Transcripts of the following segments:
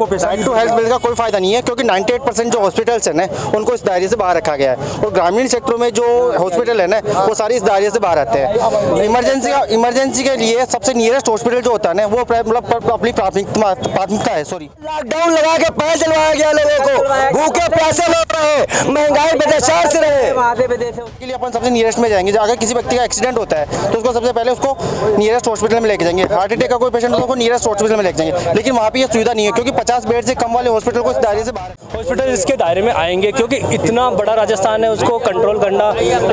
आपको right to health bill का कोई फायदा नहीं है, क्योंकि 98% जो हॉस्पिटल्स है ना उनको इस दायरे से बाहर रखा गया है, और ग्रामीण क्षेत्रों में जो हॉस्पिटल है ना वो सारी इस दायरे से बाहर आते हैं। इमरजेंसी के लिए सबसे नियरेस्ट हॉस्पिटल जो होता है ना वो मतलब अपनी प्राथमिकता है। सॉरी, लॉकडाउन लगा के पैर चलवाया गया लोगों को, भूखे प्यासे लोग रहे, महंगाई बेदशार से रहे। के लिए अपन सबसे नियरेस्ट में जाएंगे। अगर किसी व्यक्ति का एक्सीडेंट होता है तो उसको सबसे पहले उसको नियरेस्ट हॉस्पिटल में लेके जाएंगे। हार्ट अटैक का कोई पेशेंट उसको नियरेस्ट हॉस्पिटल में लेके जाएंगे, लेकिन वहाँ पे ये सुविधा नहीं है, क्योंकि 50 बेड से कम वाले हॉस्पिटल को इस दायरे से बाहर। हॉस्पिटल इसके दायरे में आएंगे क्योंकि इतना बड़ा राजस्थान है, उसको कंट्रोल करना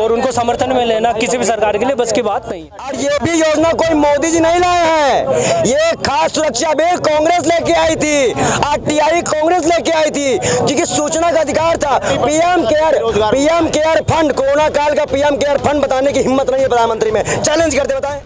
और उनको समर्थन में लेना किसी भी सरकार के लिए बस की बात नहीं है। और ये भी योजना कोई मोदी जी नहीं लाए हैं, ये खास सुरक्षा बिल कांग्रेस लेके आई थी, आरटीआई कांग्रेस लेके आई थी, जिसकी सूचना का अधिकार था। पीएम केयर फंड, कोरोना काल का पीएम केयर फंड बताने की हिम्मत नहीं है प्रधानमंत्री में। चैलेंज करते बताएं।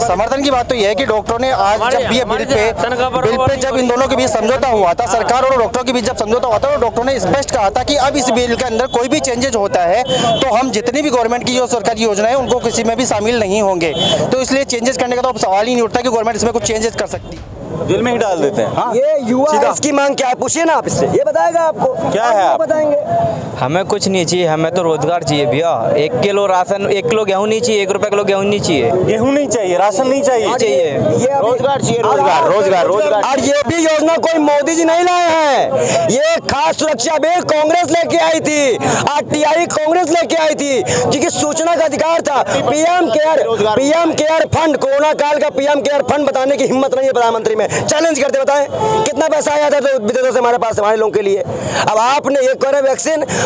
समर्थन की बात तो यह है कि डॉक्टरों ने आज जब भी ये बिल पे जब इन दोनों के बीच समझौता हुआ था, सरकार और डॉक्टरों के बीच जब समझौता हुआ था, तो डॉक्टरों ने स्पष्ट कहा था कि अब इस बिल के अंदर कोई भी चेंजेज होता है तो हम जितनी भी गवर्नमेंट की जो सरकारी योजना है उनको किसी में भी शामिल नहीं होंगे। तो इसलिए चेंजेस करने का तो अब सवाल ही नहीं उठता कि गवर्नमेंट इसमें कुछ चेंजेस कर सकती है। जेल में ही डाल देते हैं। हाँ? ये युवा इसकी मांग क्या है, पूछिए ना आप इससे, ये बताएगा आपको। क्या है आप बताएंगे? हमें कुछ नहीं चाहिए, हमें तो रोजगार चाहिए भैया। 1 किलो राशन, 1 किलो गेहूं नहीं चाहिए, 1 रुपए किलो गेहूं नहीं चाहिए। गेहूं नहीं चाहिए, राशन नहीं चाहिए, रोजगार चाहिए, रोजगार। और ये भी योजना कोई मोदी जी नहीं लाए हैं, ये खास सुरक्षा बिल कांग्रेस लेके आई थी, आरटीआई कांग्रेस लेके आई थी, जिसकी सूचना का अधिकार था। पीएम केयर फंड, कोरोना काल का पीएम केयर फंड बताने की हिम्मत नहीं है प्रधानमंत्री में। चैलेंज करते बताएं कितना पैसा आया था तो विदेशों से हमारे पास, हमारे लोगों के लिए। अब आपने ये करे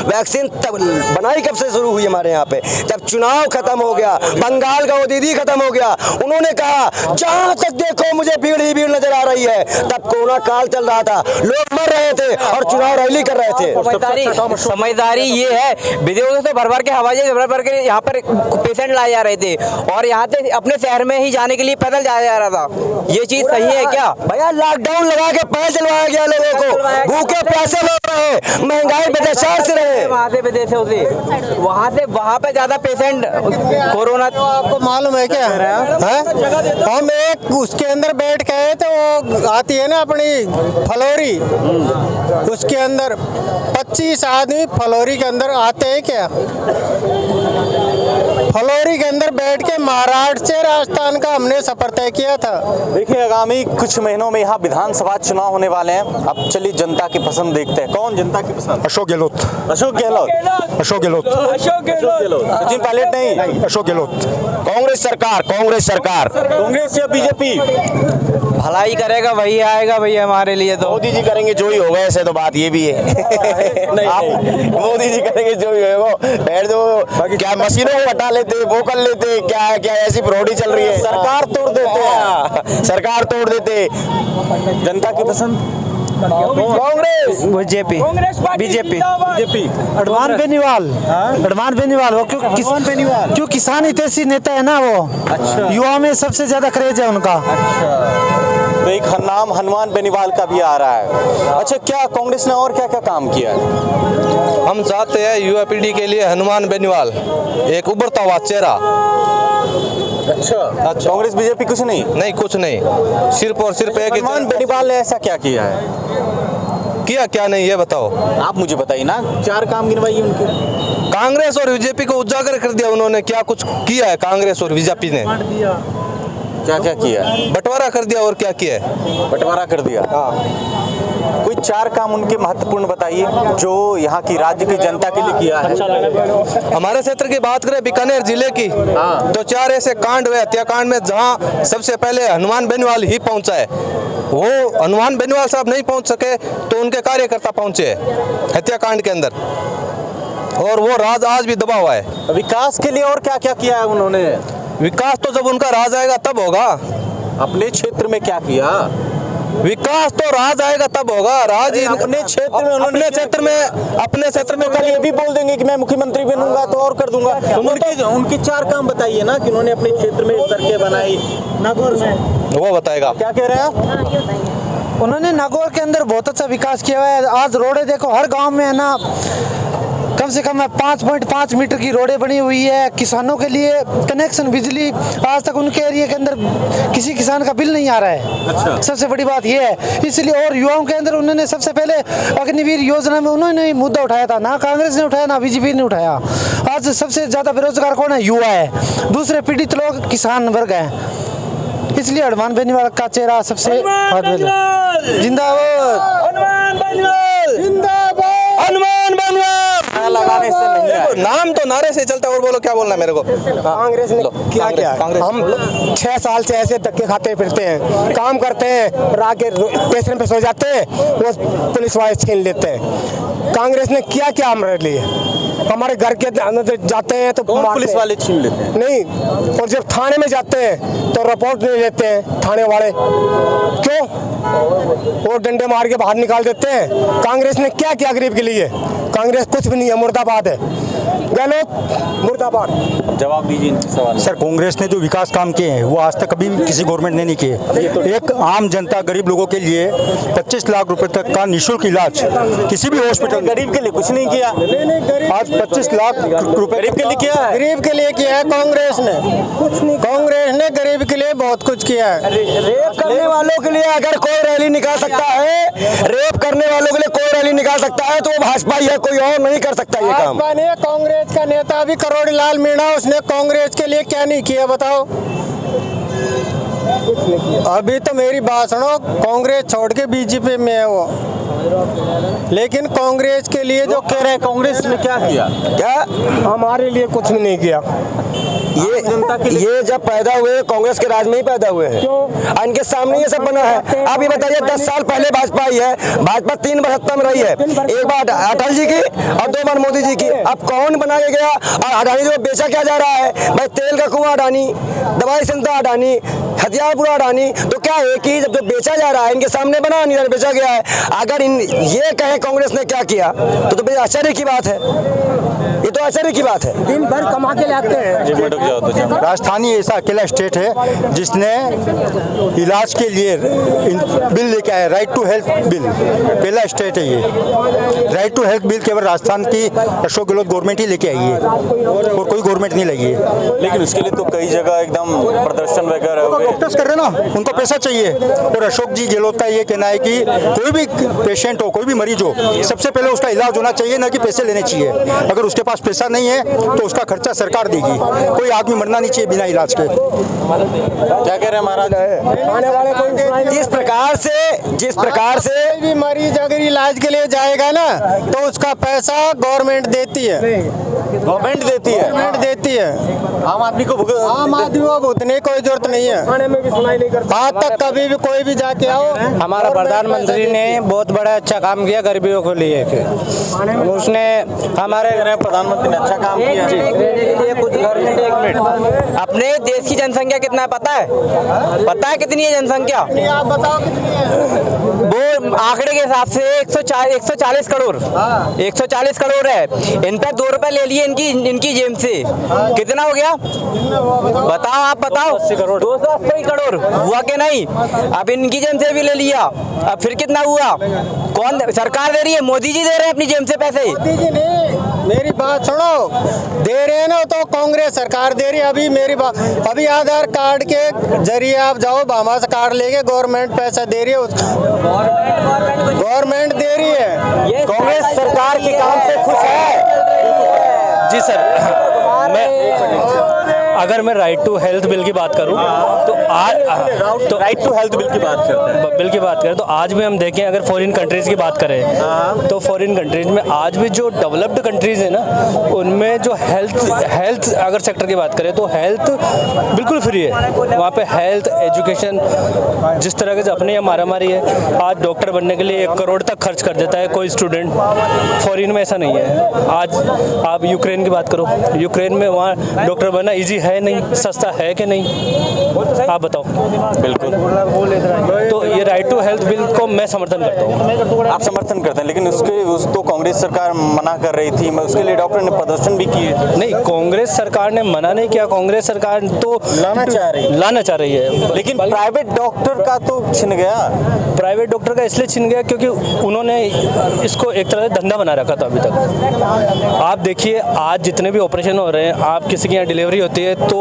वैक्सीन तब बनाई कब से शुरू हुई हमारे यहाँ पे, जब चुनाव खत्म हो गया, बंगाल का वो दीदी खत्म हो गया, उन्होंने कहा जहां तक देखो मुझे भीड़ ही भीड़ नजर आ रही है। तब कोरोना काल चल रहा था, लोग मर रहे थे और चुनाव रैली कर रहे थे। समझदारी ये है, विदेशों से भर के हवाई जहाज भर के यहाँ पर पेशेंट लाए जा रहे थे और यहाँ से अपने शहर में ही जाने के लिए पैदल जाया जा रहा था। ये चीज सही है क्या भैया? लॉकडाउन लगा के पैर चलवाया गया लोगों को, भूखे प्यासे लोग रहे, महंगाई बेदशार से रहे। विदेशों से वहाँ पे ज्यादा पेशेंट कोरोना। तो आपको मालूम है क्या है? हम एक उसके अंदर बैठ गए तो वो आती है ना अपनी फलोरी, उसके अंदर 25 आदमी फलोरी के अंदर आते हैं क्या? फलोरी के अंदर बैठ के महाराष्ट्र से राजस्थान का हमने सफर तय किया था। देखिए आगामी कुछ महीनों में यहाँ विधानसभा चुनाव होने वाले हैं। अब चलिए जनता की पसंद देखते हैं। कौन जनता की पसंद? अशोक गहलोत। सचिन पायलट नहीं, अशोक गहलोत। कांग्रेस सरकार। कांग्रेस या बीजेपी? भलाई करेगा वही आएगा भैया हमारे लिए। तो मोदी जी करेंगे जो ही होगा, ऐसे तो बात ये भी है। मोदी जी करेंगे जो ही होगा, बैठ दो क्या मशीनों को हटा लेते, वो कर लेते, क्या ऐसी फ्रॉडी चल रही है। सरकार तोड़ देते हैं, सरकार तोड़ देते। जनता की पसंद कांग्रेस, बीजेपी। अडवान बेनीवाल वो क्यों किसान हितैषी नेता है ना वो। अच्छा। युवा में सबसे ज्यादा क्रेज है उनका। तो एक नाम हनुमान बेनीवाल का भी आ रहा है। अच्छा, क्या कांग्रेस ने और क्या क्या काम किया है? हम चाहते हैं युवा पीढ़ी के लिए हनुमान बेनीवाल एक उभरता हुआ चेहरा। अच्छा, कांग्रेस बीजेपी कुछ नहीं, कुछ नहीं, सिर्फ और सिर्फ एक। हनुमान बेनीवाल ने ऐसा क्या किया है? क्या नहीं ये बताओ आप मुझे बताइए ना, 4 काम गिनवाइए उनके। कांग्रेस और बीजेपी को उजागर कर दिया उन्होंने। क्या कुछ किया है कांग्रेस और बीजेपी ने? क्या किया? बंटवारा कर दिया। और क्या किया है? बंटवारा कर दिया। कोई 4 काम उनके महत्वपूर्ण बताइए जो यहाँ की राज्य की जनता के लिए किया है। हमारे क्षेत्र की बात करें बीकानेर जिले की, तो 4 ऐसे कांड हुए हत्याकांड में जहाँ सबसे पहले हनुमान बेनीवाल ही पहुंचा है। वो हनुमान बेनीवाल साहब नहीं पहुंच सके तो उनके कार्यकर्ता पहुंचे हत्याकांड के अंदर, और वो राज आज भी दबा हुआ है। विकास के लिए और क्या क्या किया है उन्होंने? विकास तो जब उनका राज आएगा तब होगा। अपने क्षेत्र में क्या किया? विकास तो राज आएगा तब होगा। राज अपने क्षेत्र में अपने क्षेत्र में कल ये भी बोल देंगे कि मैं मुख्यमंत्री बनूंगा तो और कर दूंगा। उनके 4 काम बताइए ना कि उन्होंने अपने क्षेत्र में सड़कें बनाई। नागौर में वो बताएगा। क्या कह रहे हैं आप? उन्होंने नागौर के अंदर बहुत अच्छा विकास किया हुआ है। आज रोडें देखो, हर गांव में है ना कम से कम 5.5 मीटर की रोडें बनी हुई है। किसानों के लिए कनेक्शन बिजली आज तक उनके एरिया के अंदर किसी किसान का बिल नहीं आ रहा है। अच्छा। सबसे बड़ी बात यह है, इसलिए और युवाओं के अंदर उन्होंने सबसे पहले अग्निवीर योजना में उन्होंने मुद्दा उठाया था, ना कांग्रेस ने उठाया ना बीजेपी ने उठाया। आज सबसे ज्यादा बेरोजगार कौन है? युवा है। दूसरे पीड़ित लोग किसान वर्ग हैं। इसलिए हनुमान बेनीवाल का चेहरा सबसे जिंदाबाद। हनुमान बंगाल लगाने से नहीं है। नाम तो नारे से चलता है, और बोलो क्या बोलना है मेरे को। कांग्रेस ने क्या किया? हम 6 साल से ऐसे धक्के खाते फिरते हैं, काम करते हैं, रात के स्टेशन पे सो जाते हैं, वो पुलिस वाले छीन लेते हैं। कांग्रेस ने क्या क्या हमारे लिए? हमारे घर के अंदर जाते हैं तो पुलिस वाले छीन लेते हैं नहीं, और जब थाने में जाते हैं तो रिपोर्ट नहीं लेते हैं थाने वाले। क्यों? वो डंडे मार के बाहर निकाल देते हैं। कांग्रेस ने क्या किया गरीब के लिए? कांग्रेस कुछ भी नहीं है, मुर्दाबाद है। गहलोत मुर्दाबाद। जवाब दीजिए इनके सवाल। सर, कांग्रेस ने जो विकास काम किए हैं वो आज तक कभी किसी गवर्नमेंट ने नहीं किए। एक आम जनता गरीब लोगों के लिए 25 लाख रुपए तक का निःशुल्क इलाज किसी भी हॉस्पिटल। गरीब के लिए कुछ नहीं किया। आज 25 लाख रुपए गरीब के लिए किया है। गरीब के लिए किया है कांग्रेस ने। कुछ नहीं, कांग्रेस ने गरीब के लिए बहुत कुछ किया है। रेप करने वालों के लिए अगर कोई रैली निकाल सकता है, रेप करने वालों के लिए कोई रैली निकाल सकता है तो वो भाजपा ही है, कोई और नहीं कर सकता ये काम। भाजपा ने, कांग्रेस का नेता भी करोड़ीलाल मीणा, उसने कांग्रेस के लिए क्या नहीं किया बताओ? अभी तो मेरी बात सुनो, कांग्रेस छोड़ के बीजेपी में है वो, लेकिन कांग्रेस के लिए जो कह रहे हैं कांग्रेस ने क्या किया? क्या हमारे लिए कुछ भी नहीं किया। ये जब पैदा हुए कांग्रेस के राज में ही पैदा हुए हैं। इनके सामने ये सब बना है। आप ये बताइए, 10 साल पहले भाजपा आई है, भाजपा 3 बार सत्ता में रही है, एक बार अटल जी की और 2 बार मोदी जी की। अब कौन बना के गया? और अडानी जो बेचा क्या जा रहा है भाई? तेल का कुआं अडानी, दवाई संस्था अडानी, हथियारपुरा अडानी। तो क्या है कि जब जो बेचा जा रहा है इनके सामने बना नहीं रहा, बेचा गया है। अगर ये कहें कांग्रेस ने क्या किया तो बड़ी आश्चर्य की बात है। ये तो आश्चर्य की बात है। दिन भर कमा के लाते हैं। राजस्थानी ऐसा अकेला स्टेट है जिसने इलाज के लिए बिल लेके आया, राइट टू हेल्थ बिल। पहला स्टेट है ये। राइट टू हेल्थ बिल केवल राजस्थान की अशोक गहलोत गवर्नमेंट ही लेके आई है, और कोई गवर्नमेंट नहीं लगी है। लेकिन उसके लिए तो कई जगह एकदम प्रदर्शन वगैरह हुए। डॉक्टर्स कर रहे ना, उनको पैसा चाहिए। और अशोक जी गहलोत का ये कहना है कि कोई भी पेशेंट हो, कोई भी मरीज हो, सबसे पहले उसका इलाज होना चाहिए, ना कि पैसे लेने चाहिए। अगर उसके पास पैसा नहीं है तो उसका खर्चा सरकार देगी। कोई आदमी मरना नहीं चाहिए बिना इलाज के। क्या कह रहे हैं महाराज? आने वाले कोई जिस प्रकार से कोई भी मरीज अगर इलाज के लिए जाएगा ना तो उसका पैसा गवर्नमेंट देती है। गवर्नमेंट देती है। गवर्नमेंट देती है। आम आदमी को आम आदमी को भुगतने की कोई जरूरत नहीं है। थाने में भी सुनाई नहीं करता। आज तक कभी भी कोई भी जाके आओ। हमारा प्रधानमंत्री ने बहुत बड़ा अच्छा काम किया गरीबियों के लिए। उसने हमारे प्रधानमंत्री ने अच्छा काम किया। अपने देश की जनसंख्या कितना है पता है? पता है कितनी है जनसंख्या? आप बताओ कितनी है? वो आंकड़े के हिसाब से 140 करोड़ 140 करोड़ है। इन पर 2 रुपए ले लिए इनकी जेब से, कितना हो गया बताओ? आप बताओ। 280 करोड़ हुआ कि नहीं? अब इनकी जेब से भी ले लिया, अब फिर कितना हुआ? कौन सरकार दे रही है? मोदी जी दे रहे हैं अपनी जेब से पैसे। मोदी जी नहीं, मेरी बात सुनो, दे रहे हैं ना तो कांग्रेस सरकार दे रही है। अभी मेरी बात, अभी आधार कार्ड के जरिए आप जाओ, बामा से कार्ड लेके गवर्नमेंट पैसा दे रही है, गवर्नमेंट दे रही है। कांग्रेस सरकार के काम से खुश है। जी सर, अगर मैं राइट टू हेल्थ बिल की बात करूं तो आज तो राइट टू हेल्थ बिल की बात करते हैं। बिल की बात करें तो आज भी हम देखें, अगर फॉरेन कंट्रीज़ की बात करें तो फॉरेन कंट्रीज़ में आज भी जो डेवलप्ड कंट्रीज़ है ना, उनमें जो हेल्थ अगर सेक्टर की बात करें तो हेल्थ बिल्कुल फ्री है। वहाँ पे हेल्थ एजुकेशन जिस तरह से अपने यहाँ मारामारी है, आज डॉक्टर बनने के लिए 1 करोड़ तक खर्च कर देता है कोई स्टूडेंट। फॉरेन में ऐसा नहीं है। आज आप यूक्रेन की बात करो, यूक्रेन में वहाँ डॉक्टर बनना ईजी है नहीं, सस्ता है कि नहीं, आप बताओ। बिल्कुल। तो ये राइट टू हेल्थ बिल को मैं समर्थन करता हूँ। आप समर्थन करते हैं, लेकिन उस तो कांग्रेस सरकार मना कर रही थी, उसके लिए डॉक्टर ने प्रदर्शन भी किए। नहीं, कांग्रेस सरकार ने मना नहीं किया, कांग्रेस सरकार तो लाना चाह रही है, लेकिन प्राइवेट डॉक्टर का तो छिन गया। प्राइवेट डॉक्टर का इसलिए छिन गया क्योंकि उन्होंने इसको एक तरह से धंधा बना रखा था अभी तक। आप देखिए आज जितने भी ऑपरेशन हो रहे हैं, आप किसी के यहाँ डिलीवरी होती है तो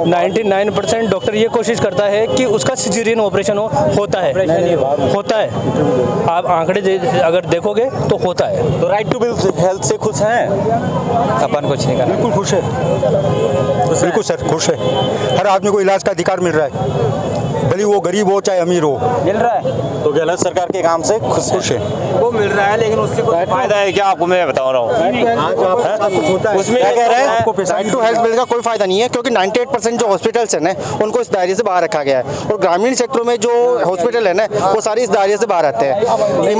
99% डॉक्टर ये कोशिश करता है कि उसका सिजेरियन ऑपरेशन होता है। आप आंकड़े अगर देखोगे तो होता है। तो राइट टू हेल्थ से खुश हैं? अपन कुछ नहीं करना। बिल्कुल खुश है, बिल्कुल सर खुश है। हर आदमी को इलाज का अधिकार मिल रहा है, भले वो गरीब हो चाहे अमीर हो, मिल रहा है। तो गहलोत सरकार के काम से खुश है। वो मिल रहा है, लेकिन उससे कुछ फायदा है क्या आपको? मैं बता रहा हूँ उसमें क्या कह रहे हैं? राइट टू हेल्थ बिल का कोई फायदा नहीं है, क्योंकि 98% जो हॉस्पिटल्स हैं ना उनको इस दायरे से बाहर रखा गया है, और ग्रामीण क्षेत्रों में जो हॉस्पिटल है ना वो सारी इस दायरे से बाहर आते हैं।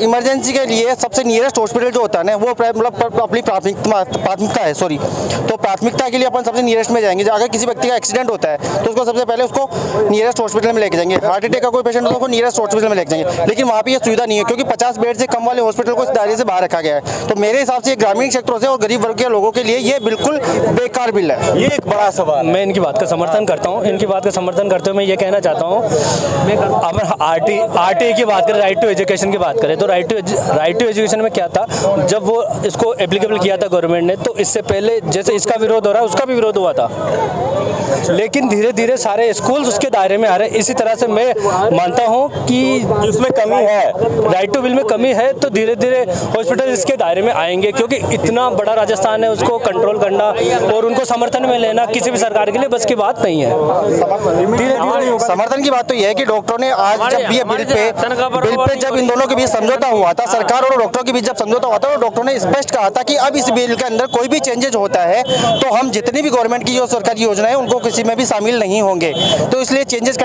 इमरजेंसी के लिए सबसे नियरेस्ट हॉस्पिटल जो होता है ना वो मतलब अपनी प्राथमिकता है, सॉरी, तो प्राथमिकता के लिए अपन सबसे नियरेस्ट में जाएंगे। अगर किसी व्यक्ति का एक्सीडेंट होता है तो उसको सबसे पहले उसको नियरेस्ट हॉस्पिटल में लेके जाएंगे। हार्ट अटैक का कोई पेशेंट हो तो उसको नियरेस्ट हॉस्पिटल में लेके जाएंगे, लेकिन वहाँ पे ये सुविधा नहीं है, क्योंकि 50 बेड से कम वाले हॉस्पिटल को इस दायरे से बाहर रखा गया है। तो मेरे हिसाब से ग्रामीण क्षेत्रों से और गरीब वर्ग के लोगों के लिए ये बिल्कुल बेकार बिल है। ये एक बड़ा सवाल। मैं इनकी बात का समर्थन करता हूँ। इनकी बात का समर्थन करते हुए मैं ये कहना चाहता हूँ, अगर आरटीए की बात करें, राइट टू एजुकेशन की बात करें, तो राइट टू एजुकेशन में क्या था, जब वो इसको एप्लीकेबल किया था गवर्नमेंट ने, तो इससे पहले जैसे इसका विरोध हो रहा है उसका भी विरोध हुआ था, लेकिन धीरे धीरे सारे स्कूल्स उसके दायरे में आ रहे हैं। इसी तरह से मैं मानता हूं कि उसमें कमी है, राइट टू बिल में कमी है, तो धीरे धीरे हॉस्पिटल इसके दायरे में आएंगे, क्योंकि इतना बड़ा राजस्थान है, उसको कंट्रोल करना और उनको समर्थन में लेना किसी भी सरकार के लिए बस की बात नहीं है। समर्थन की बात तो यह है कि डॉक्टरों ने आज जब ये बिल पे जब इन दोनों के बीच समझौता हुआ था, सरकार और डॉक्टरों के बीच जब समझौता हुआ था, तो डॉक्टरों ने स्पष्ट कहा था कि अब इस बिल के अंदर कोई भी चेंजेस होता है तो हम जितनी भी गवर्नमेंट की जो सरकारी योजना है उनको किसी में भी शामिल नहीं होंगे। तो इसलिए चेंजेस